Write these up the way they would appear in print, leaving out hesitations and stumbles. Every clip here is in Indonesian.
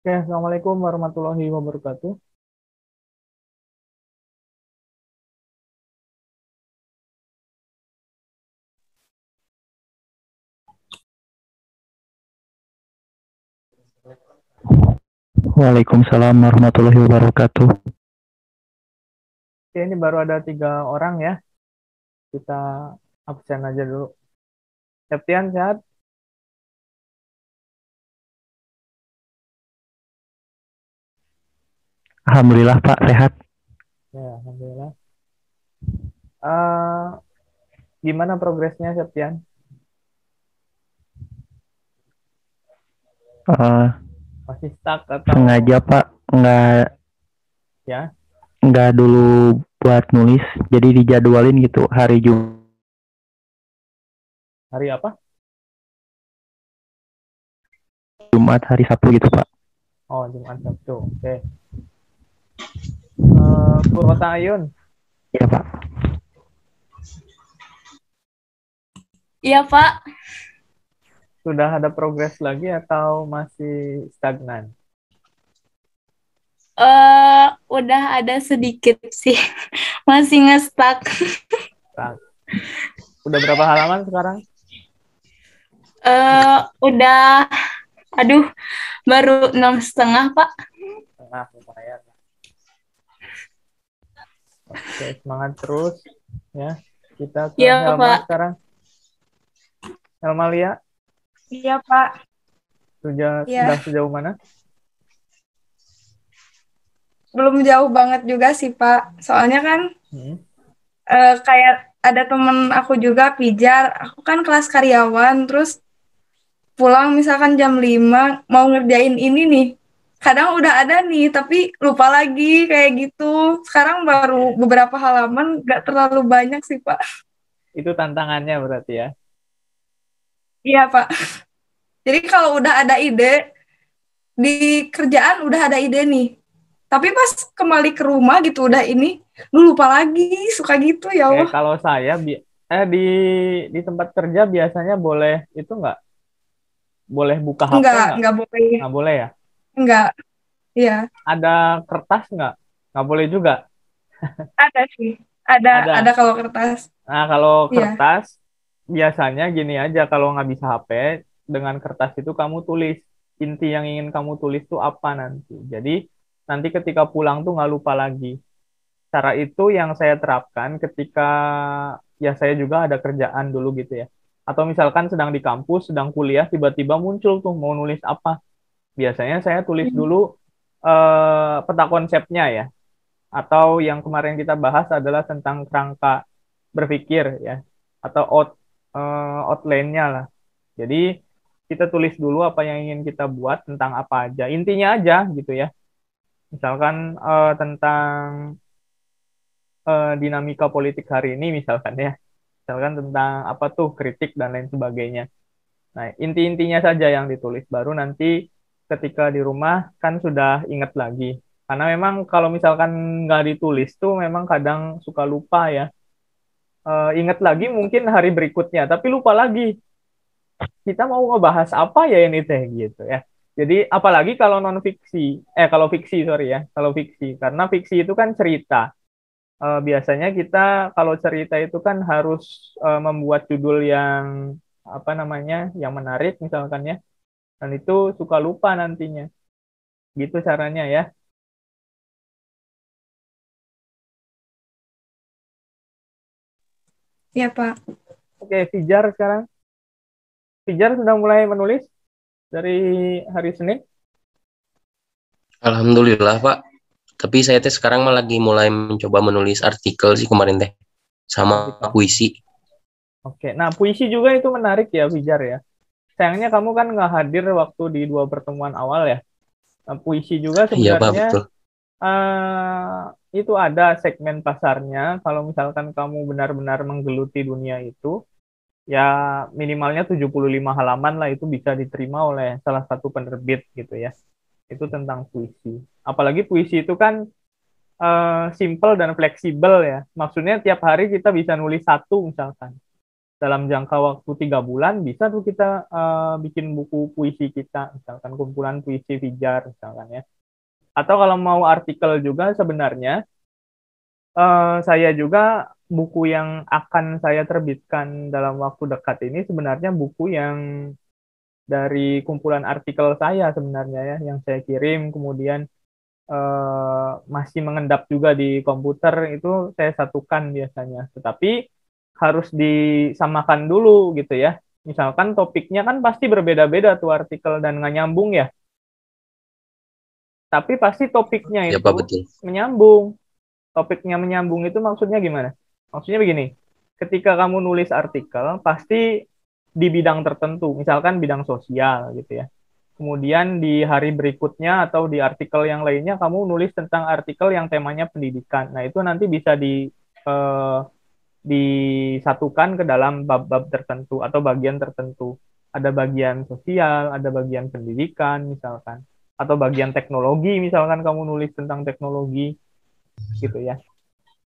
Oke, Assalamualaikum warahmatullahi wabarakatuh. Waalaikumsalam warahmatullahi wabarakatuh. Oke, ini baru ada 3 orang ya. Kita absen aja dulu. Septian sehat? Alhamdulillah Pak, sehat. Ya, Alhamdulillah. Eh, Gimana progresnya Septian? Eh, Masih stuck atau Sengaja Pak, ya? nggak dulu buat nulis, jadi dijadwalin gitu hari Hari apa? Jumat, hari Sabtu gitu Pak. Oh, Jumat Sabtu. Oke. Purwata Ayun, Iya Pak. Iya, Pak. sudah ada progres lagi atau masih stagnan? Udah ada sedikit sih. Masih ngestak. Stuck. Udah berapa halaman sekarang? Udah, aduh, baru 6,5, Pak. Tengah, lumayan. Oke, semangat terus ya. Kita ke Iya, Helma Pak. sekarang. Helma Lia, Iya, Pak. sudah Iya, sejauh mana? belum jauh banget juga sih, Pak. Soalnya kan Hmm. kayak ada temen aku juga pijar. Aku kan kelas karyawan, terus pulang misalkan jam 5 mau ngerjain ini nih. Kadang udah ada nih, tapi lupa lagi kayak gitu. Sekarang baru beberapa halaman, gak terlalu banyak sih, Pak. Itu tantangannya berarti ya. Iya, Pak. Jadi kalau udah ada ide, di kerjaan udah ada ide nih. Tapi pas kembali ke rumah gitu udah ini, lu lupa lagi, suka gitu ya Oke, Allah. kalau saya di tempat kerja biasanya boleh itu boleh buka HP nggak? Enggak boleh. Nggak boleh ya. Enggak, iya. Ada kertas nggak? Nggak boleh juga. Ada sih. Ada Ada. kalau kertas. Nah, kalau Iya. kertas biasanya gini aja, kalau nggak bisa HP, dengan kertas itu kamu tulis inti yang ingin kamu tulis tuh apa nanti. Jadi nanti ketika pulang tuh nggak lupa lagi. Cara itu yang saya terapkan ketika ya saya juga ada kerjaan dulu gitu ya. Atau misalkan sedang di kampus, sedang kuliah, tiba-tiba muncul tuh mau nulis apa. Biasanya saya tulis Hmm. dulu peta konsepnya ya. Atau yang kemarin kita bahas adalah tentang kerangka berpikir ya. Atau outline-nya lah. Jadi kita tulis dulu apa yang ingin kita buat tentang apa aja. Intinya aja gitu ya. Misalkan tentang dinamika politik hari ini misalkan ya. Misalkan tentang apa tuh kritik dan lain sebagainya. Nah, inti-intinya saja yang ditulis. Baru nanti ketika di rumah kan sudah ingat lagi. Karena memang kalau misalkan nggak ditulis tuh memang kadang suka lupa ya. Ingat lagi mungkin hari berikutnya, tapi lupa lagi. Kita mau ngebahas apa ya ini teh gitu ya. Jadi apalagi kalau non fiksi, kalau fiksi sorry ya, kalau fiksi. Karena fiksi itu kan cerita. Biasanya kita kalau cerita itu kan harus membuat judul yang apa namanya, yang menarik misalkan ya, dan itu suka lupa nantinya. Gitu caranya ya. Iya, Pak. Oke, Fijar sekarang. Fijar sudah mulai menulis dari hari Senin. Alhamdulillah Pak. Tapi saya teh sekarang malah lagi mulai mencoba menulis artikel sih kemarin teh sama Artikel. puisi. Oke, nah puisi juga itu menarik ya Fijar ya. Sayangnya kamu kan nggak hadir waktu di 2 pertemuan awal ya. Nah, puisi juga Iya Pak, sebenarnya betul. itu ada segmen pasarnya. Kalau misalkan kamu benar-benar menggeluti dunia itu, ya minimalnya 75 halaman lah itu bisa diterima oleh salah satu penerbit gitu ya. Itu tentang puisi. Apalagi puisi itu kan simple dan fleksibel ya. Maksudnya tiap hari kita bisa nulis satu misalkan. dalam jangka waktu 3 bulan bisa tuh kita bikin buku puisi kita, misalkan kumpulan puisi Fijar misalkan ya. Atau kalau mau artikel juga sebenarnya saya juga buku yang akan saya terbitkan dalam waktu dekat ini sebenarnya buku yang dari kumpulan artikel saya sebenarnya ya, yang saya kirim kemudian masih mengendap juga di komputer itu saya satukan biasanya. Tetapi harus disamakan dulu gitu ya. Misalkan topiknya kan pasti berbeda-beda tuh artikel dan nggak nyambung ya. Tapi pasti topiknya Ya itu Pak, betul. menyambung. Topiknya menyambung itu maksudnya gimana? Maksudnya begini, ketika kamu nulis artikel pasti di bidang tertentu, misalkan bidang sosial gitu ya. Kemudian di hari berikutnya atau di artikel yang lainnya kamu nulis tentang artikel yang temanya pendidikan. Nah, itu nanti bisa disatukan ke dalam bab-bab tertentu atau bagian tertentu. Ada bagian sosial, ada bagian pendidikan misalkan, atau bagian teknologi misalkan kamu nulis tentang teknologi gitu ya.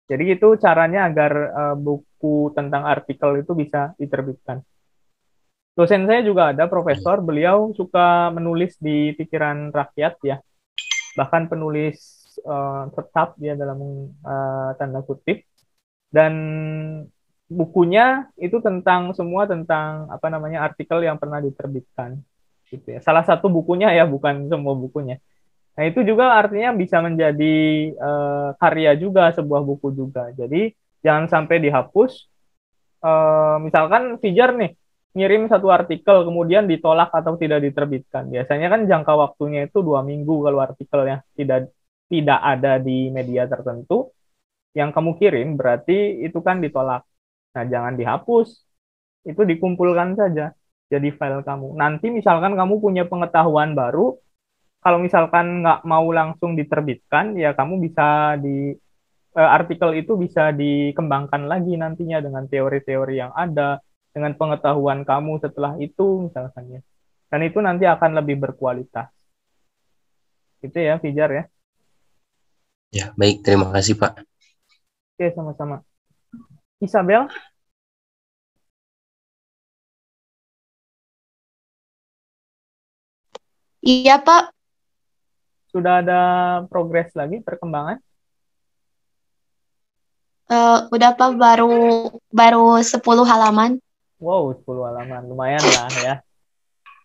Jadi itu caranya agar buku tentang artikel itu bisa diterbitkan. Dosen saya juga ada profesor, beliau suka menulis di pikiran rakyat ya, bahkan penulis tetap ya dalam tanda kutip, dan bukunya itu tentang semua tentang apa namanya artikel yang pernah diterbitkan gitu ya. Salah satu bukunya ya, bukan semua bukunya. Nah, itu juga artinya bisa menjadi karya juga, sebuah buku juga. Jadi jangan sampai dihapus. Misalkan Fijar nih ngirim satu artikel kemudian ditolak atau tidak diterbitkan. Biasanya kan jangka waktunya itu 2 minggu kalau artikelnya tidak ada di media tertentu yang kamu kirim, berarti itu kan ditolak. Nah, jangan dihapus. Itu dikumpulkan saja jadi file kamu. Nanti misalkan kamu punya pengetahuan baru, kalau misalkan nggak mau langsung diterbitkan, ya kamu bisa artikel itu bisa dikembangkan lagi nantinya dengan teori-teori yang ada, dengan pengetahuan kamu setelah itu misalkan ya. Dan itu nanti akan lebih berkualitas. Itu ya, Fijar ya. Ya, baik. Terima kasih, Pak. Oke, sama-sama. Isabel? Iya, Pak. Sudah ada progres lagi, perkembangan? Udah, Pak, baru 10 halaman. Wow, 10 halaman. Lumayan lah ya.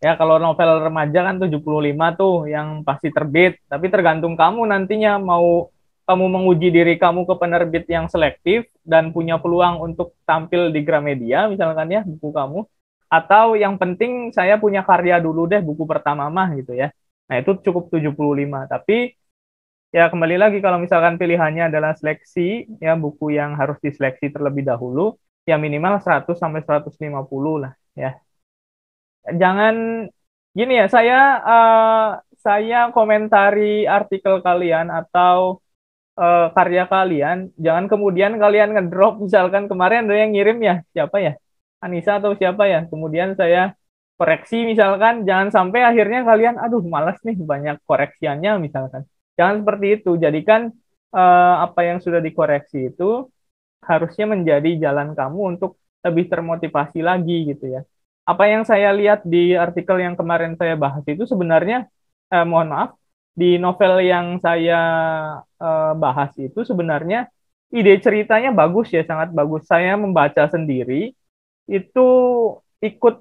Ya, kalau novel remaja kan 75 tuh yang pasti terbit. Tapi tergantung kamu nantinya mau kamu menguji diri kamu ke penerbit yang selektif dan punya peluang untuk tampil di Gramedia, misalkan ya, buku kamu. Atau yang penting saya punya karya dulu deh, buku pertama mah gitu ya. Nah, itu cukup 75. Tapi ya kembali lagi kalau misalkan pilihannya adalah seleksi, ya buku yang harus diseleksi terlebih dahulu, ya minimal 100 sampai 150 lah ya. Jangan gini ya, saya komentari artikel kalian atau karya kalian, jangan kemudian kalian ngedrop, misalkan kemarin ada yang ngirim ya, siapa ya? Anissa atau siapa ya? Kemudian saya koreksi misalkan, jangan sampai akhirnya kalian, aduh malas nih banyak koreksiannya misalkan. Jangan seperti itu, jadikan apa yang sudah dikoreksi itu harusnya menjadi jalan kamu untuk lebih termotivasi lagi gitu ya. Apa yang saya lihat di artikel yang kemarin saya bahas itu sebenarnya, mohon maaf, di novel yang saya bahas itu sebenarnya ide ceritanya bagus ya, sangat bagus. Saya membaca sendiri, itu ikut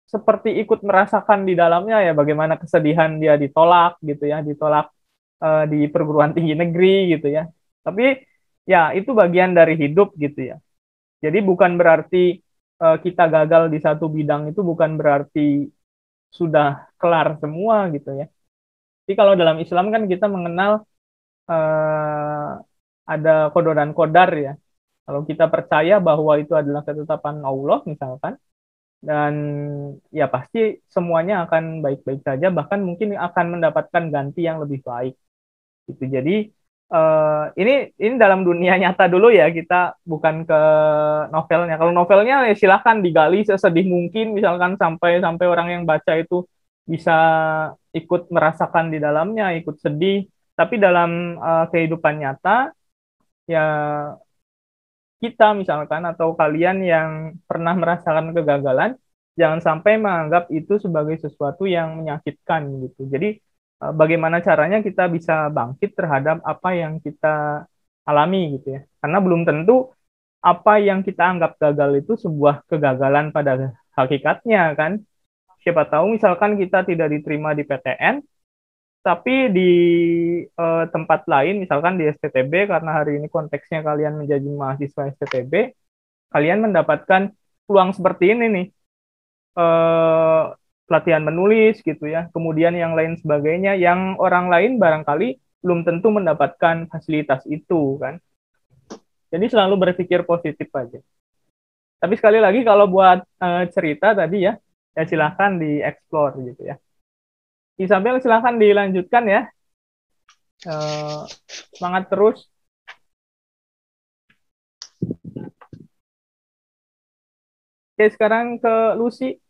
seperti ikut merasakan di dalamnya ya, bagaimana kesedihan dia ditolak gitu ya, ditolak di perguruan tinggi negeri gitu ya. Tapi ya itu bagian dari hidup gitu ya. Jadi bukan berarti kita gagal di satu bidang itu bukan berarti sudah kelar semua gitu ya. Jadi kalau dalam Islam kan kita mengenal ada qada dan qadar ya. Kalau kita percaya bahwa itu adalah ketetapan Allah misalkan, dan ya pasti semuanya akan baik-baik saja, bahkan mungkin akan mendapatkan ganti yang lebih baik. Gitu. Jadi ini dalam dunia nyata dulu ya, kita bukan ke novelnya. Kalau novelnya ya silahkan digali sesedih mungkin, misalkan sampai orang yang baca itu bisa ikut merasakan di dalamnya, ikut sedih. Tapi dalam kehidupan nyata ya kita misalkan atau kalian yang pernah merasakan kegagalan, jangan sampai menganggap itu sebagai sesuatu yang menyakitkan gitu. Jadi bagaimana caranya kita bisa bangkit terhadap apa yang kita alami gitu ya. Karena belum tentu apa yang kita anggap gagal itu sebuah kegagalan pada hakikatnya kan. Siapa tahu misalkan kita tidak diterima di PTN, tapi di tempat lain, misalkan di STTB, karena hari ini konteksnya kalian menjadi mahasiswa STTB, kalian mendapatkan peluang seperti ini nih, pelatihan menulis gitu ya, kemudian yang lain sebagainya, yang orang lain barangkali belum tentu mendapatkan fasilitas itu kan. Jadi selalu berpikir positif aja. Tapi sekali lagi kalau buat cerita tadi ya silahkan dieksplor gitu ya. Isabel silahkan dilanjutkan ya. Semangat terus. Oke, sekarang ke Lucy.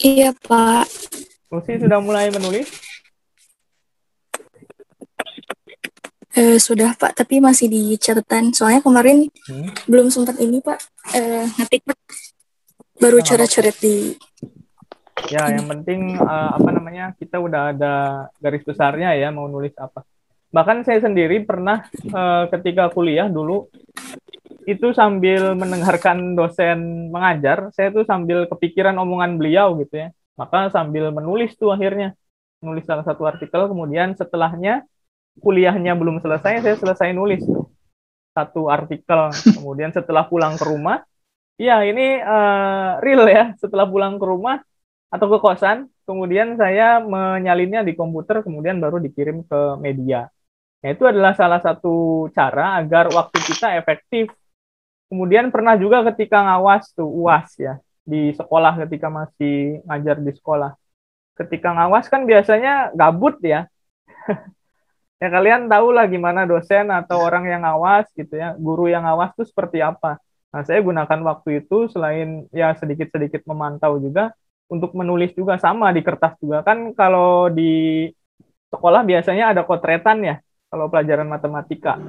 Iya, Pak. Lucy sudah mulai menulis? Sudah, Pak, tapi masih di catatan. Soalnya kemarin belum sempat ini, Pak. Ngetik, Pak. Baru coret-coret di... Ya, yang penting kita udah ada garis besarnya ya mau nulis apa. Bahkan saya sendiri pernah ketika kuliah dulu itu sambil mendengarkan dosen mengajar, saya tuh sambil kepikiran omongan beliau gitu ya. Maka sambil menulis tuh akhirnya, nulis salah satu artikel, kemudian setelahnya kuliahnya belum selesai, saya selesai nulis tuh satu artikel. Kemudian setelah pulang ke rumah, ya ini real ya, setelah pulang ke rumah atau ke kosan, kemudian saya menyalinnya di komputer, kemudian baru dikirim ke media. Nah, itu adalah salah satu cara agar waktu kita efektif. Kemudian pernah juga ketika ngawas tuh UAS ya, di sekolah ketika masih ngajar di sekolah. Ketika ngawas kan biasanya gabut ya. Ya kalian tahu lah gimana dosen atau orang yang ngawas gitu ya, guru yang ngawas tuh seperti apa. Nah, saya gunakan waktu itu selain ya sedikit-sedikit memantau juga, untuk menulis juga sama di kertas juga. Kan kalau di sekolah biasanya ada kotretan ya, kalau pelajaran matematika.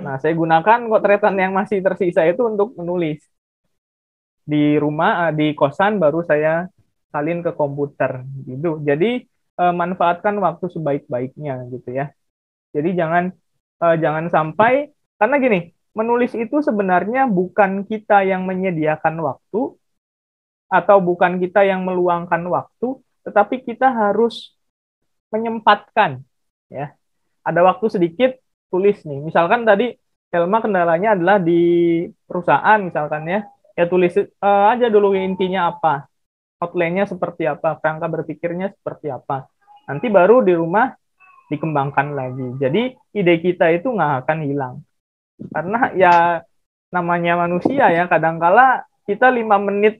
Nah, saya gunakan kotretan yang masih tersisa itu untuk menulis. Di rumah, di kosan baru saya salin ke komputer gitu. Jadi manfaatkan waktu sebaik-baiknya gitu ya. Jadi jangan sampai, karena gini, menulis itu sebenarnya bukan kita yang menyediakan waktu atau bukan kita yang meluangkan waktu, tetapi kita harus menyempatkan ya. Ada waktu sedikit tulis nih. Misalkan tadi Helma kendalanya adalah di perusahaan misalkan ya. Ya tulis aja dulu intinya apa. Outline-nya seperti apa, kerangka berpikirnya seperti apa. Nanti baru di rumah dikembangkan lagi. Jadi ide kita itu nggak akan hilang. Karena ya namanya manusia ya, kadangkala kita 5 menit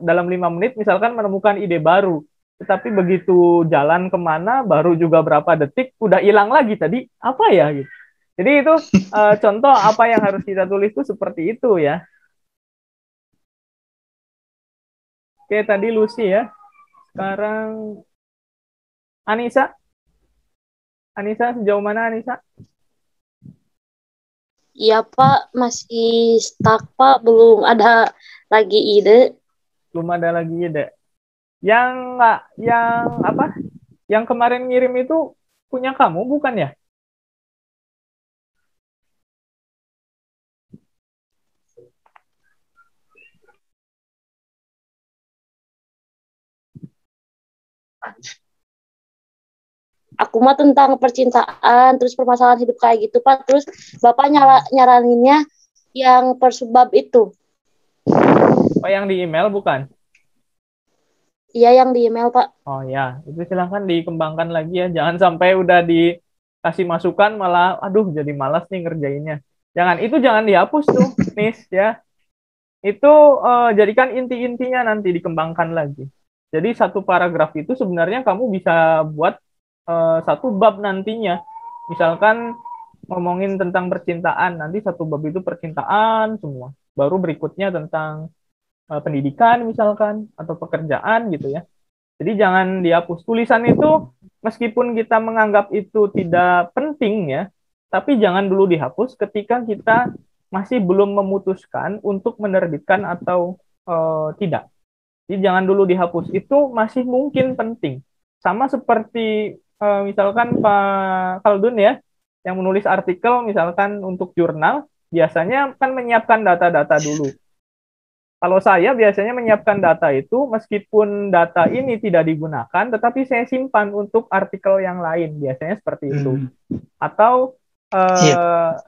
dalam 5 menit misalkan menemukan ide baru. Tetapi begitu jalan kemana, baru juga berapa detik, udah hilang lagi tadi, apa ya gitu. Jadi itu contoh apa yang harus kita tulis itu seperti itu ya. Oke, tadi Lucy ya. Sekarang Anissa. Anissa, sejauh mana Anissa? Iya Pak, masih stuck Pak, belum ada lagi ide. Belum ada lagi ide. Yang kemarin ngirim itu punya kamu bukan ya? Aku mah tentang percintaan, terus permasalahan hidup kayak gitu Pak. Terus Bapak nyaraninnya yang per subbab itu. Oh, yang di email bukan? Iya, yang di email Pak. Oh ya, itu silahkan dikembangkan lagi ya. Jangan sampai udah dikasih masukan malah, aduh jadi malas nih ngerjainnya. Jangan dihapus tuh, Nis ya. Itu jadikan inti-intinya nanti dikembangkan lagi. Jadi satu paragraf itu sebenarnya kamu bisa buat satu bab nantinya. Misalkan ngomongin tentang percintaan, nanti satu bab itu percintaan semua. Baru berikutnya tentang pendidikan misalkan, atau pekerjaan gitu ya. Jadi jangan dihapus. Tulisan itu meskipun kita menganggap itu tidak penting ya, tapi jangan dulu dihapus ketika kita masih belum memutuskan untuk menerbitkan atau tidak. Jadi jangan dulu dihapus. Itu masih mungkin penting. Sama seperti misalkan Pak Khaldun ya, yang menulis artikel misalkan untuk jurnal, biasanya kan menyiapkan data-data dulu. Kalau saya biasanya menyiapkan data itu, meskipun data ini tidak digunakan, tetapi saya simpan untuk artikel yang lain. Biasanya seperti itu. Atau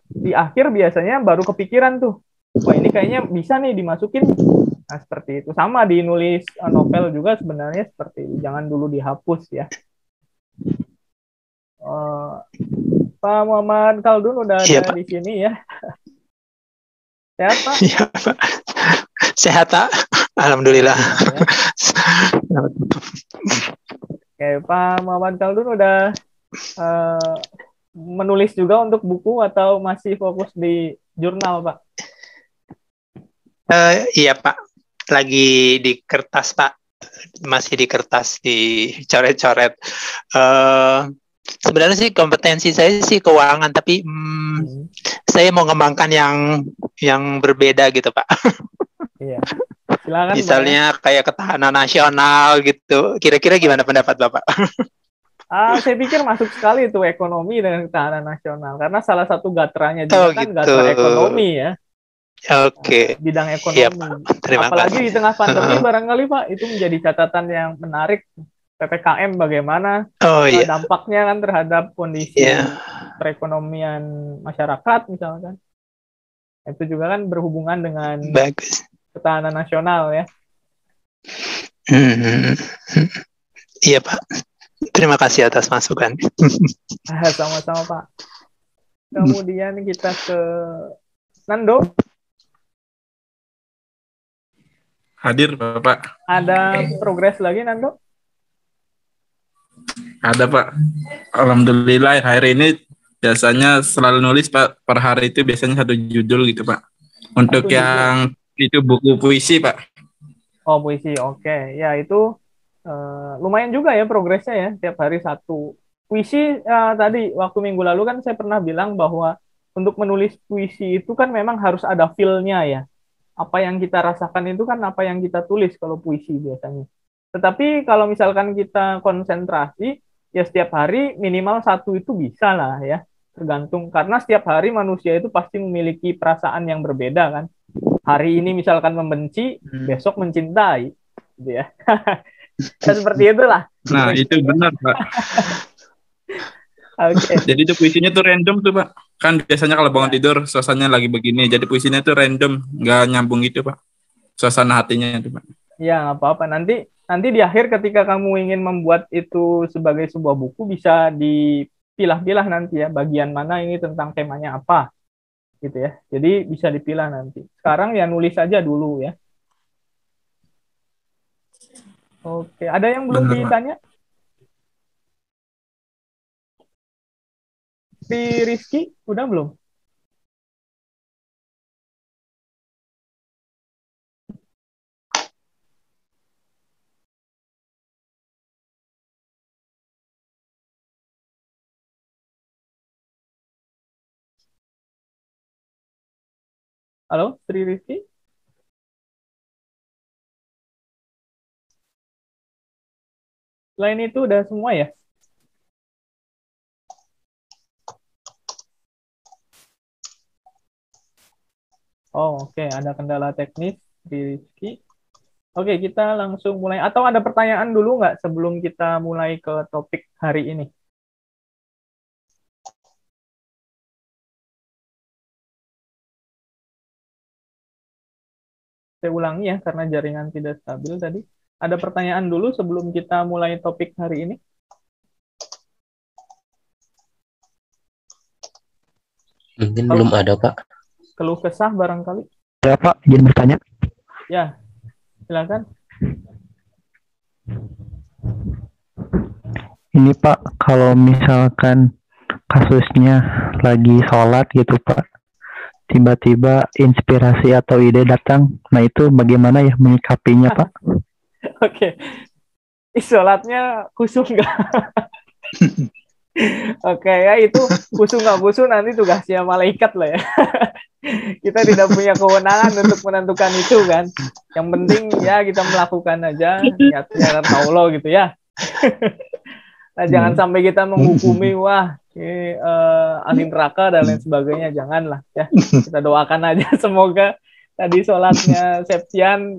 di akhir biasanya baru kepikiran tuh, wah ini kayaknya bisa nih dimasukin. Nah, seperti itu. Sama di nulis novel juga sebenarnya seperti itu. Jangan dulu dihapus ya. Pak Muhammad Khaldun udah ada di sini ya. Sehat, Pak? Iya, Pak. Sehat, Pak. Alhamdulillah. Ya. Oke, Pak Muhammad Khaldun udah menulis juga untuk buku atau masih fokus di jurnal, Pak? Iya, Pak. Lagi di kertas, Pak. Masih di kertas, dicoret-coret. Sebenarnya sih kompetensi saya sih keuangan, tapi saya mau ngembangkan yang berbeda gitu, Pak. Iya. Silakan, misalnya Pak, kayak ketahanan nasional gitu. Kira-kira gimana pendapat Bapak? Saya pikir masuk sekali itu ekonomi dengan ketahanan nasional, karena salah satu gatranya juga kan gitu. gatra ekonomi ya. Oke. Bidang ekonomi. Iya, Pak. Terima Apalagi kasih. di tengah pandemi barangkali Pak, itu menjadi catatan yang menarik. PPKM bagaimana dampaknya kan terhadap kondisi perekonomian masyarakat misalkan. Itu juga kan berhubungan dengan ketahanan nasional ya. Iya Pak. Terima kasih atas masukan. Sama-sama Pak. Kemudian kita ke Nando. Hadir Bapak. Ada progres lagi Nando? Ada Pak. Alhamdulillah hari ini biasanya selalu nulis Pak. Per hari itu biasanya 1 judul gitu Pak. Untuk yang itu buku puisi Pak. Oh puisi, oke. Ya itu lumayan juga ya progresnya ya. Tiap hari 1 puisi. Tadi waktu minggu lalu kan saya pernah bilang bahwa untuk menulis puisi itu kan memang harus ada feel-nya ya. Apa yang kita rasakan itu kan apa yang kita tulis kalau puisi biasanya. Tetapi kalau misalkan kita konsentrasi, ya setiap hari minimal 1 itu bisa lah ya. Tergantung, karena setiap hari manusia itu pasti memiliki perasaan yang berbeda kan. Hari ini misalkan membenci, besok mencintai. Gitu ya. Dan seperti itulah. Nah itu benar Pak. Okay. Jadi itu puisinya tuh random tuh Pak. Kan biasanya kalau bangun tidur suasananya lagi begini. Jadi puisinya tuh random, nggak nyambung gitu Pak. Suasana hatinya itu Pak. Ya nggak apa-apa. Nanti di akhir ketika kamu ingin membuat itu sebagai sebuah buku bisa dipilah-pilah nanti ya, bagian mana ini tentang temanya apa gitu ya. Jadi bisa dipilah nanti. Sekarang ya nulis aja dulu ya. Oke, ada yang belum ditanya? Si Rizky udah belum? Halo, Sri Rizky? Selain itu udah semua ya? Oh, oke. Ada kendala teknis di Rizky. Oke, kita langsung mulai. Atau ada pertanyaan dulu nggak sebelum kita mulai ke topik hari ini? Saya ulangi ya, karena jaringan tidak stabil tadi. Ada pertanyaan dulu sebelum kita mulai topik hari ini? Mungkin belum ada, Pak. Keluh kesah barangkali? Ya, Pak. Izin bertanya. Ya, silakan. Ini, Pak, kalau misalkan kasusnya lagi sholat gitu, Pak. Tiba-tiba inspirasi atau ide datang. Nah, itu bagaimana ya menyikapinya, Pak? Oke. sholatnya khusyuk nggak? Oke ya, itu khusyuk nggak khusyuk nanti tugasnya malaikat lah ya. Kita tidak punya kewenangan untuk menentukan itu kan. Yang penting ya kita melakukan aja niatnya karena Allah gitu ya. Nah, jangan sampai kita menghukumi wah ini ahli neraka dan lain sebagainya, janganlah ya. Kita doakan aja semoga tadi sholatnya Septian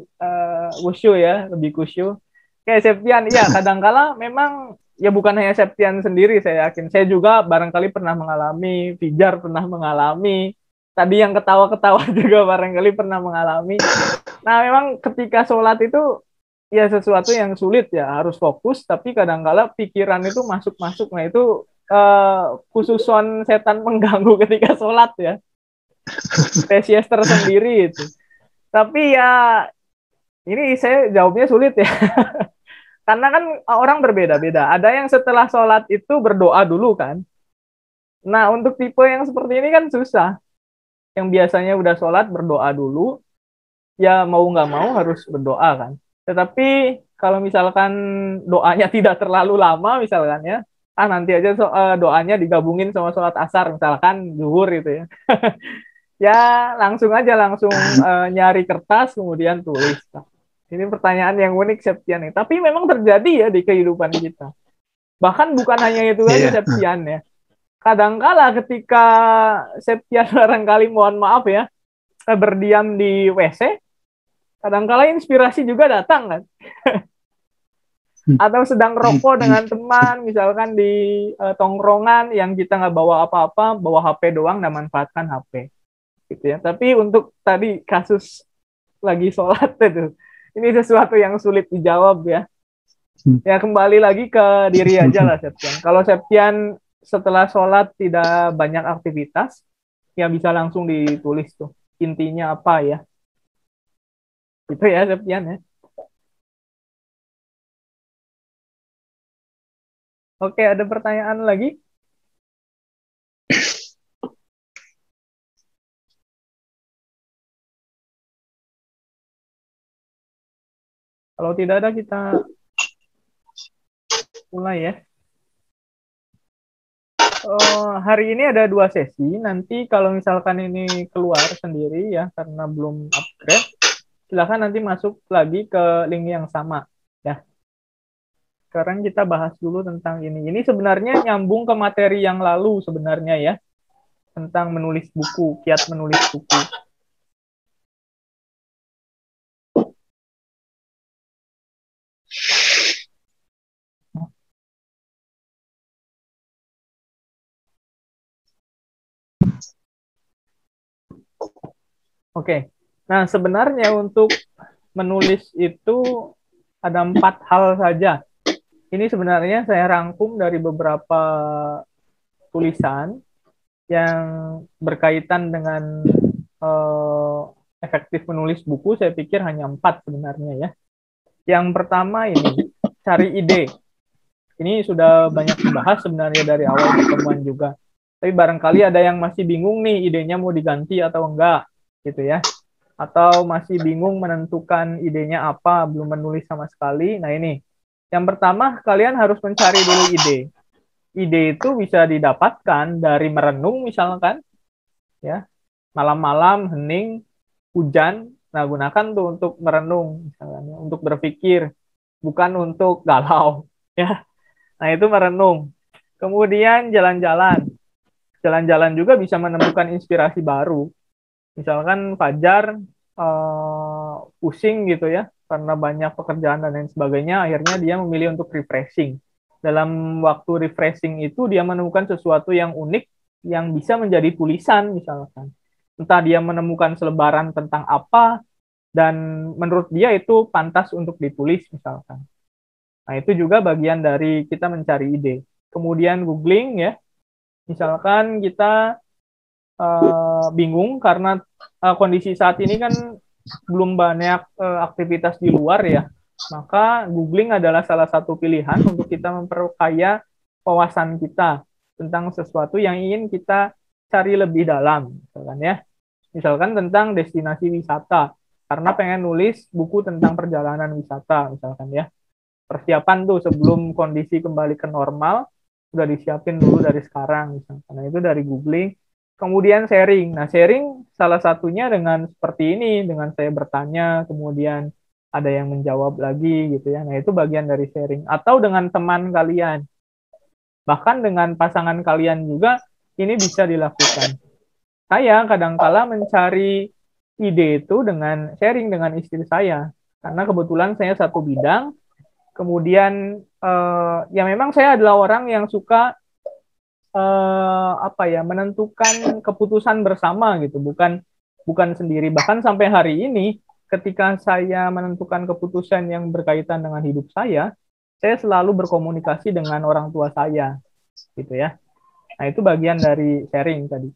khusyuk ya, lebih khusyuk. Kayak Septian, iya kadangkala memang ya bukan hanya Septian sendiri, saya yakin. Saya juga barangkali pernah mengalami, Pijar pernah mengalami, tadi yang ketawa-ketawa juga barangkali pernah mengalami. Nah, memang ketika sholat itu ya sesuatu yang sulit ya, harus fokus, tapi kadangkala pikiran itu masuk-masuk. Nah, itu khususon setan mengganggu ketika sholat ya. Spesies tersendiri itu. Tapi ya ini saya jawabnya sulit ya. Karena kan orang berbeda-beda. Ada yang setelah sholat itu berdoa dulu kan. Nah, untuk tipe yang seperti ini kan susah. Yang biasanya udah sholat berdoa dulu, ya mau nggak mau harus berdoa kan. Tetapi kalau misalkan doanya tidak terlalu lama misalkan ya, nanti aja doanya digabungin sama sholat asar misalkan zuhur gitu ya. Ya langsung nyari kertas kemudian tulis. Ini pertanyaan yang unik Septian nih. Tapi memang terjadi ya di kehidupan kita. Bahkan bukan hanya itu aja Septian ya. Kadangkala ketika Septian barangkali mohon maaf ya, berdiam di WC, kadangkala inspirasi juga datang kan. Atau sedang rokok dengan teman, misalkan di tongkrongan yang kita nggak bawa apa-apa, bawa HP doang, dan manfaatkan HP. Gitu ya. Tapi untuk tadi kasus lagi sholat itu, ini sesuatu yang sulit dijawab ya. Ya kembali lagi ke diri aja lah Septian. Kalau Septian setelah sholat tidak banyak aktivitas, ya bisa langsung ditulis tuh. Intinya apa ya? Itu ya Septian ya. Oke, ada pertanyaan lagi? Kalau tidak ada kita mulai ya. Hari ini ada 2 sesi. Nanti kalau misalkan ini keluar sendiri ya karena belum upgrade, silakan nanti masuk lagi ke link yang sama ya. Sekarang kita bahas dulu tentang ini. Ini sebenarnya nyambung ke materi yang lalu sebenarnya ya, tentang menulis buku, kiat menulis buku. Oke. Nah, sebenarnya untuk menulis itu ada 4 hal saja. Ini sebenarnya saya rangkum dari beberapa tulisan yang berkaitan dengan efektif menulis buku. Saya pikir hanya 4 sebenarnya ya. Yang pertama ini, cari ide. Ini sudah banyak dibahas sebenarnya dari awal pertemuan juga. Tapi barangkali ada yang masih bingung nih, idenya mau diganti atau enggak, gitu ya. Atau masih bingung menentukan idenya apa, belum menulis sama sekali. Nah ini, yang pertama kalian harus mencari dulu ide. Ide itu bisa didapatkan dari merenung misalkan, ya, malam-malam hening, hujan. Nah gunakan tuh untuk merenung, misalnya, untuk berpikir, bukan untuk galau, ya. Nah itu merenung. Kemudian jalan-jalan. Jalan-jalan juga bisa menemukan inspirasi baru. Misalkan Fajar pusing gitu ya, karena banyak pekerjaan dan lain sebagainya, akhirnya dia memilih untuk refreshing. Dalam waktu refreshing itu dia menemukan sesuatu yang unik yang bisa menjadi tulisan misalkan. Entah dia menemukan selebaran tentang apa dan menurut dia itu pantas untuk ditulis misalkan. Nah itu juga bagian dari kita mencari ide. Kemudian googling ya, misalkan kita bingung karena kondisi saat ini kan belum banyak aktivitas di luar ya, maka googling adalah salah satu pilihan untuk kita memperkaya wawasan kita tentang sesuatu yang ingin kita cari lebih dalam, misalkan ya, misalkan tentang destinasi wisata, karena pengen nulis buku tentang perjalanan wisata, misalkan ya. persiapan tuh sebelum kondisi kembali ke normal, udah disiapin dulu dari sekarang misalkan. Nah, itu dari googling. Kemudian sharing. Nah, sharing salah satunya dengan seperti ini, dengan saya bertanya, kemudian ada yang menjawab lagi gitu ya. Nah, itu bagian dari sharing. Atau dengan teman kalian. Bahkan dengan pasangan kalian juga ini bisa dilakukan. Saya kadangkala mencari ide itu dengan sharing dengan istri saya. Karena kebetulan saya satu bidang. Kemudian ya memang saya adalah orang yang suka menentukan keputusan bersama gitu, bukan sendiri. Bahkan sampai hari ini ketika saya menentukan keputusan yang berkaitan dengan hidup saya selalu berkomunikasi dengan orang tua saya gitu ya. Nah, itu bagian dari sharing tadi.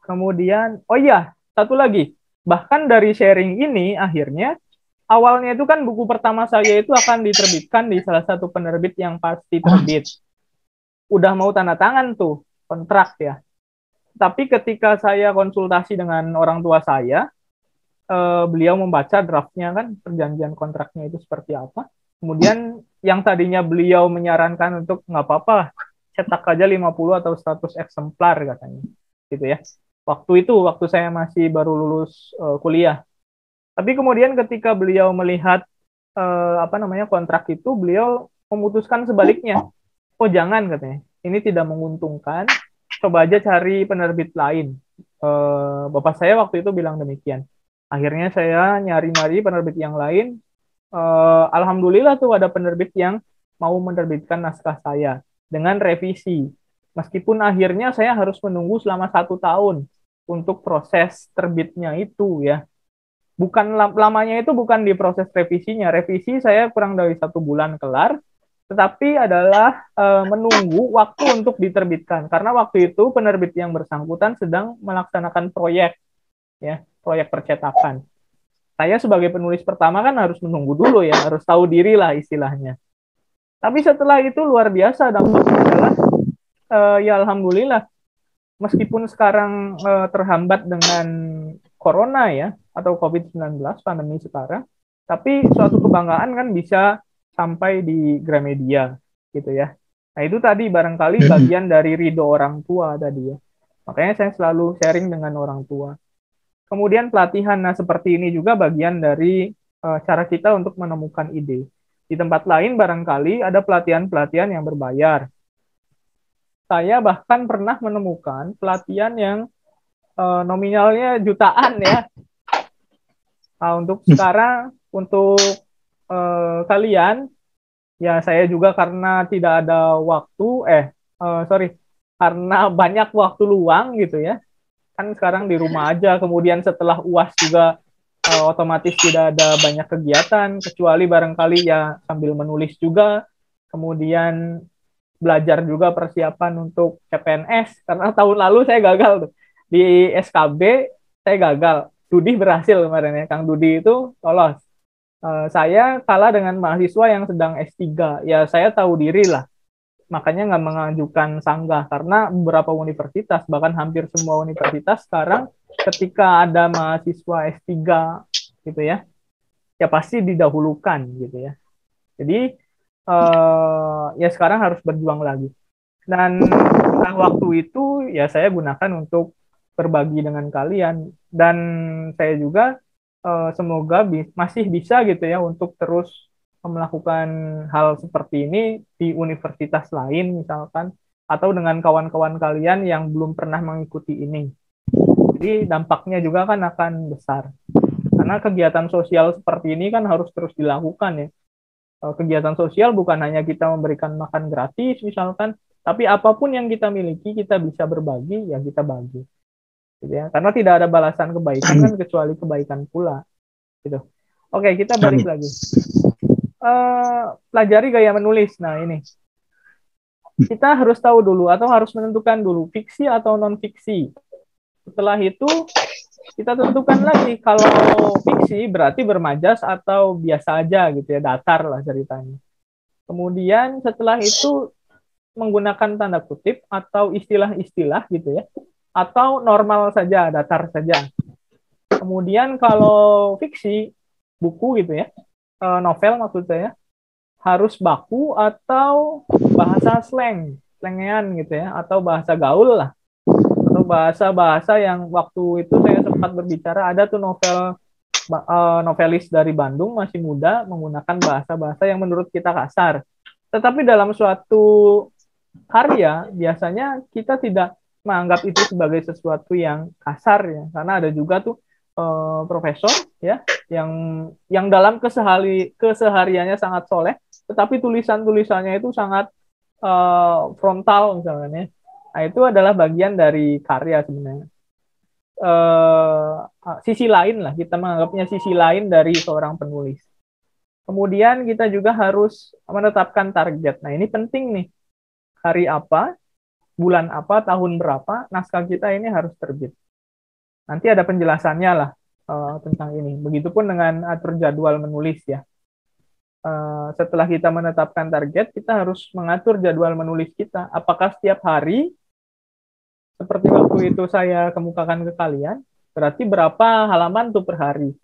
Kemudian oh iya, satu lagi. Bahkan dari sharing ini akhirnya awalnya itu kan buku pertama saya itu akan diterbitkan di salah satu penerbit yang pasti terbit. Udah mau tanda tangan tuh kontrak ya. Tapi ketika saya konsultasi dengan orang tua saya, beliau membaca draftnya kan, perjanjian kontraknya itu seperti apa. Kemudian yang tadinya beliau menyarankan untuk nggak apa-apa, cetak aja 50 atau 100 eksemplar katanya. Gitu ya. Waktu saya masih baru lulus kuliah. Tapi kemudian ketika beliau melihat kontrak itu, beliau memutuskan sebaliknya. Oh jangan katanya, ini tidak menguntungkan. Coba aja cari penerbit lain. Bapak saya waktu itu bilang demikian. Akhirnya saya nyari-nyari penerbit yang lain. Alhamdulillah tuh ada penerbit yang mau menerbitkan naskah saya dengan revisi. Meskipun akhirnya saya harus menunggu selama 1 tahun untuk proses terbitnya itu ya. Bukan lamanya itu bukan di proses revisinya. Revisi saya kurang dari 1 bulan kelar, tetapi adalah menunggu waktu untuk diterbitkan. Karena waktu itu penerbit yang bersangkutan sedang melaksanakan proyek, ya, proyek percetakan. Saya sebagai penulis pertama kan harus menunggu dulu ya, harus tahu diri lah istilahnya. Tapi setelah itu luar biasa dampaknya adalah, ya alhamdulillah, meskipun sekarang terhambat dengan corona ya, atau COVID-19, pandemi sekarang, tapi suatu kebanggaan kan bisa sampai di Gramedia gitu ya. Nah itu tadi barangkali bagian dari ridho orang tua tadi ya. Makanya saya selalu sharing dengan orang tua. Kemudian pelatihan, nah seperti ini juga bagian dari cara kita untuk menemukan ide. Di tempat lain barangkali ada pelatihan-pelatihan yang berbayar. Saya bahkan pernah menemukan pelatihan yang nominalnya jutaan ya. Nah, untuk sekarang, untuk kalian, ya saya juga karena tidak ada waktu, karena banyak waktu luang gitu ya, kan sekarang di rumah aja, kemudian setelah UAS juga otomatis tidak ada banyak kegiatan, kecuali barangkali ya sambil menulis juga, kemudian belajar juga persiapan untuk CPNS, karena tahun lalu saya gagal tuh. Di SKB saya gagal. Dudi berhasil kemarin ya, Kang Dudi itu lolos. Saya kalah dengan mahasiswa yang sedang S3. Ya saya tahu diri lah. Makanya nggak mengajukan sanggah, karena beberapa universitas, bahkan hampir semua universitas sekarang ketika ada mahasiswa S3 gitu ya pasti didahulukan gitu ya. Jadi ya sekarang harus berjuang lagi. Dan waktu itu ya saya gunakan untuk berbagi dengan kalian, dan saya juga semoga masih bisa gitu ya untuk terus melakukan hal seperti ini di universitas lain misalkan, atau dengan kawan-kawan kalian yang belum pernah mengikuti ini. Jadi dampaknya juga kan akan besar, karena kegiatan sosial seperti ini kan harus terus dilakukan ya. Kegiatan sosial bukan hanya kita memberikan makan gratis misalkan, tapi apapun yang kita miliki kita bisa berbagi, ya kita bagi. Gitu ya. Karena tidak ada balasan kebaikan kan kecuali kebaikan pula. Gitu. Oke, kita balik lagi. Pelajari gaya menulis. Nah ini, kita harus tahu dulu atau harus menentukan dulu fiksi atau non fiksi. Setelah itu kita tentukan lagi, kalau fiksi berarti bermajas atau biasa aja gitu ya, datar lah ceritanya. Kemudian setelah itu menggunakan tanda kutip atau istilah-istilah gitu ya, atau normal saja, datar saja. Kemudian kalau fiksi, buku gitu ya, novel maksud saya, harus baku atau bahasa slengean gitu ya, atau bahasa gaul lah, atau bahasa-bahasa yang waktu itu saya sempat berbicara, ada tuh novelis dari Bandung masih muda menggunakan bahasa-bahasa yang menurut kita kasar. Tetapi dalam suatu karya biasanya kita tidak menganggap itu sebagai sesuatu yang kasar ya, karena ada juga tuh profesor ya yang dalam kesehariannya sangat soleh, tetapi tulisannya itu sangat frontal misalnya. Nah, itu adalah bagian dari karya sebenarnya. Sisi lain lah, kita menganggapnya sisi lain dari seorang penulis. Kemudian kita juga harus menetapkan target. Nah, ini penting nih. Hari apa, bulan apa, tahun berapa, naskah kita ini harus terbit. Nanti ada penjelasannya lah tentang ini. Begitupun dengan atur jadwal menulis ya. Setelah kita menetapkan target, kita harus mengatur jadwal menulis kita. Apakah setiap hari, seperti waktu itu saya kemukakan ke kalian, berarti berapa halaman tuh per hari?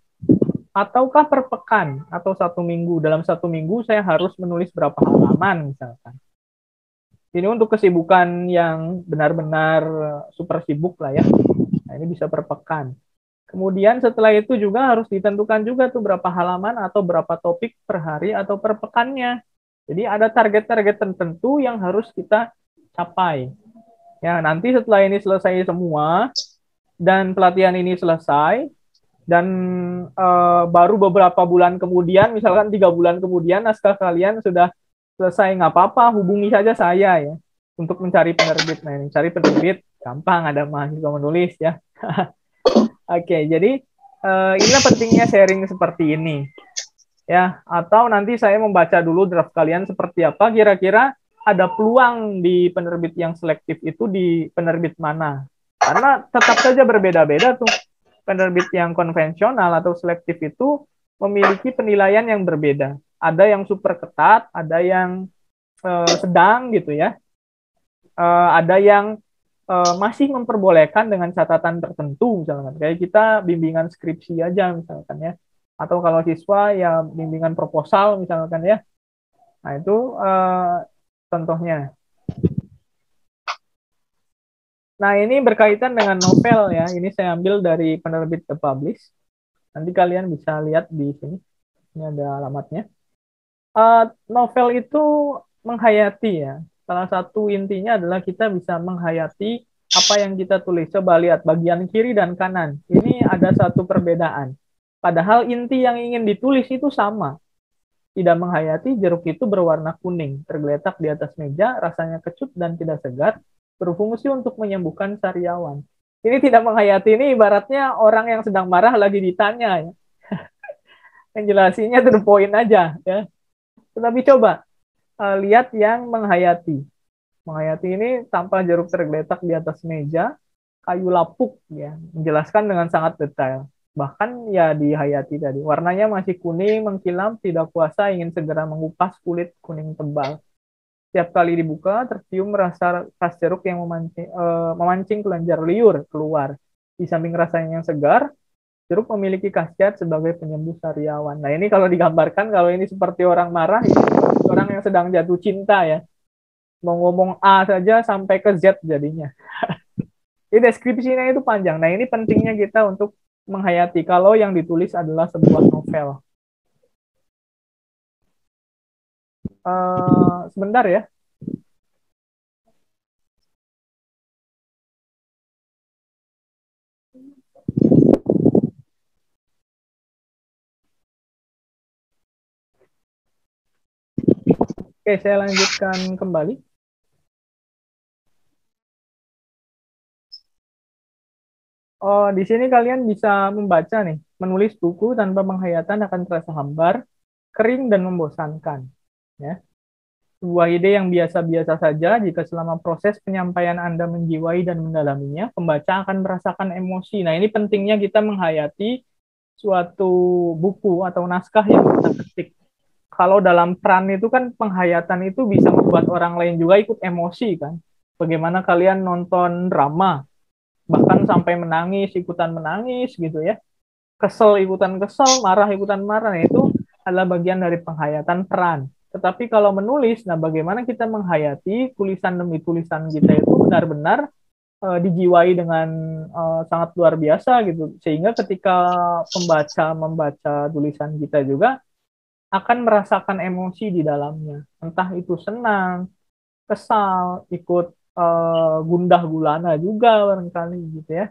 Ataukah per pekan atau 1 minggu? Dalam 1 minggu saya harus menulis berapa halaman misalkan. Ini untuk kesibukan yang benar-benar super sibuk lah ya. Nah, ini bisa per pekan. Kemudian setelah itu juga harus ditentukan juga tuh berapa halaman atau berapa topik per hari atau per pekannya. Jadi ada target-target tertentu yang harus kita capai. Ya, nanti setelah ini selesai semua dan pelatihan ini selesai, dan baru beberapa bulan kemudian, misalkan 3 bulan kemudian, naskah kalian sudah selesai, nggak apa-apa, hubungi saja saya ya untuk mencari penerbit. Nah, ini cari penerbit gampang, ada mahasiswa menulis ya. Oke, jadi inilah pentingnya sharing seperti ini ya. Atau nanti saya membaca dulu draft kalian seperti apa, kira-kira ada peluang di penerbit yang selektif itu di penerbit mana, karena tetap saja berbeda-beda tuh. Penerbit yang konvensional atau selektif itu memiliki penilaian yang berbeda. Ada yang super ketat, ada yang sedang gitu ya. Ada yang masih memperbolehkan dengan catatan tertentu, misalkan kayak kita bimbingan skripsi aja misalkan ya. Atau kalau siswa ya bimbingan proposal misalkan ya. Nah, itu contohnya. Nah, ini berkaitan dengan novel ya. Ini saya ambil dari penerbit The Publish. Nanti kalian bisa lihat di sini. Ini ada alamatnya. Novel itu menghayati ya. Salah satu intinya adalah kita bisa menghayati apa yang kita tulis. Coba lihat bagian kiri dan kanan. Ini ada satu perbedaan. Padahal inti yang ingin ditulis itu sama. Tidak menghayati, jeruk itu berwarna kuning, tergeletak di atas meja, rasanya kecut dan tidak segar, berfungsi untuk menyembuhkan sariawan. Ini tidak menghayati, ini ibaratnya orang yang sedang marah lagi ditanya ya. Menjelasinya to the point aja ya. Tetapi coba lihat yang menghayati. Menghayati ini tanpa jeruk tergeletak di atas meja, kayu lapuk ya, menjelaskan dengan sangat detail. Bahkan ya dihayati tadi, warnanya masih kuning, mengkilam, tidak kuasa, ingin segera mengupas kulit kuning tebal. Setiap kali dibuka, tercium rasa khas jeruk yang memancing kelenjar liur keluar. Di samping rasanya yang segar, jeruk memiliki khasiat sebagai penyembuh sariawan. Nah, ini kalau digambarkan, kalau ini seperti orang marah, ini orang yang sedang jatuh cinta ya. Mau ngomong A saja sampai ke Z jadinya. Ini deskripsinya itu panjang. Nah, ini pentingnya kita untuk menghayati kalau yang ditulis adalah sebuah novel. Sebentar ya. Oke, saya lanjutkan kembali. Di sini kalian bisa membaca nih, menulis buku tanpa penghayatan akan terasa hambar, kering, dan membosankan. Ya. Sebuah ide yang biasa-biasa saja, jika selama proses penyampaian Anda menjiwai dan mendalaminya, pembaca akan merasakan emosi. Nah, ini pentingnya kita menghayati suatu buku atau naskah yang kita ketik. Kalau dalam peran itu kan penghayatan itu bisa membuat orang lain juga ikut emosi kan. Bagaimana kalian nonton drama, bahkan sampai menangis, ikutan menangis gitu ya. Kesel ikutan kesel, marah ikutan marah. Nah, itu adalah bagian dari penghayatan peran. Tetapi kalau menulis, nah bagaimana kita menghayati tulisan demi tulisan kita itu benar-benar dijiwai dengan sangat luar biasa gitu, sehingga ketika pembaca membaca tulisan kita juga akan merasakan emosi di dalamnya, entah itu senang, kesal, ikut gundah gulana juga barangkali gitu ya.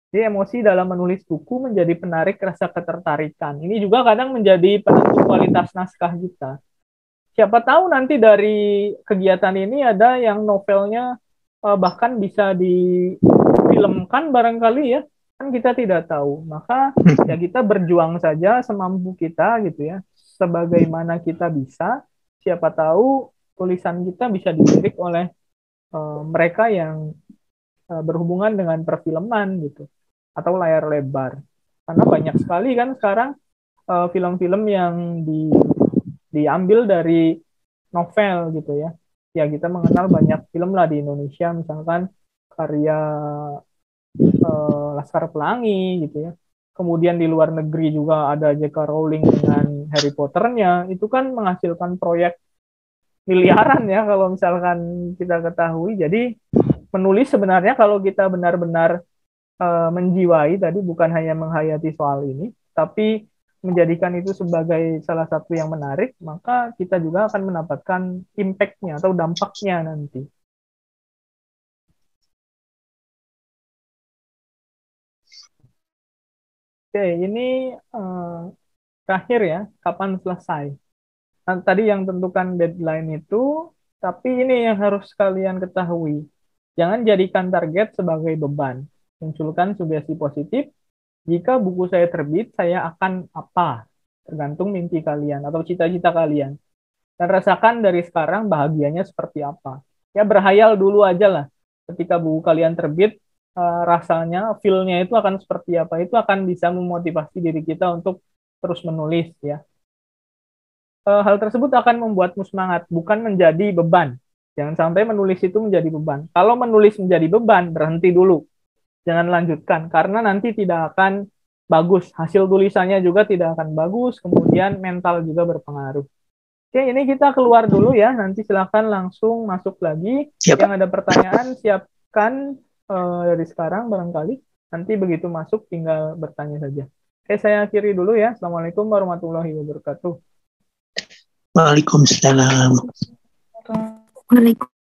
Jadi emosi dalam menulis buku menjadi penarik rasa ketertarikan. Ini juga kadang menjadi penentu kualitas naskah kita. Siapa tahu nanti dari kegiatan ini ada yang novelnya bahkan bisa difilmkan barangkali ya. Kan kita tidak tahu. Maka ya kita berjuang saja semampu kita gitu ya. Sebagaimana kita bisa. Siapa tahu tulisan kita bisa dilirik oleh mereka yang berhubungan dengan perfilman gitu atau layar lebar, karena banyak sekali kan sekarang film-film yang diambil dari novel gitu ya. Ya kita mengenal banyak film lah di Indonesia, misalkan karya Laskar Pelangi gitu ya. Kemudian di luar negeri juga ada J.K. Rowling dengan Harry Potter-nya, itu kan menghasilkan proyek miliaran ya kalau misalkan kita ketahui. Jadi menulis sebenarnya kalau kita benar-benar menjiwai tadi, bukan hanya menghayati soal ini, tapi menjadikan itu sebagai salah satu yang menarik, maka kita juga akan mendapatkan impact-nya atau dampaknya nanti. Oke, ini terakhir ya, kapan selesai. Nah, tadi yang tentukan deadline itu, tapi ini yang harus kalian ketahui. Jangan jadikan target sebagai beban. Munculkan sugesti positif, jika buku saya terbit, saya akan apa? Tergantung mimpi kalian atau cita-cita kalian. Dan rasakan dari sekarang bahagianya seperti apa. Ya berhayal dulu aja lah. Ketika buku kalian terbit, rasanya, feel-nya itu akan seperti apa. Itu akan bisa memotivasi diri kita untuk terus menulis ya. Hal tersebut akan membuatmu semangat, bukan menjadi beban. Jangan sampai menulis itu menjadi beban. Kalau menulis menjadi beban, berhenti dulu. Jangan lanjutkan, karena nanti tidak akan bagus. Hasil tulisannya juga tidak akan bagus, kemudian mental juga berpengaruh. Oke, ini kita keluar dulu ya. Nanti silakan langsung masuk lagi. Siap. Yang ada pertanyaan, siapkan dari sekarang barangkali. Nanti begitu masuk, tinggal bertanya saja. Oke, saya akhiri dulu ya. Assalamualaikum warahmatullahi wabarakatuh. Waalaikumsalam. Waalaikumsalam.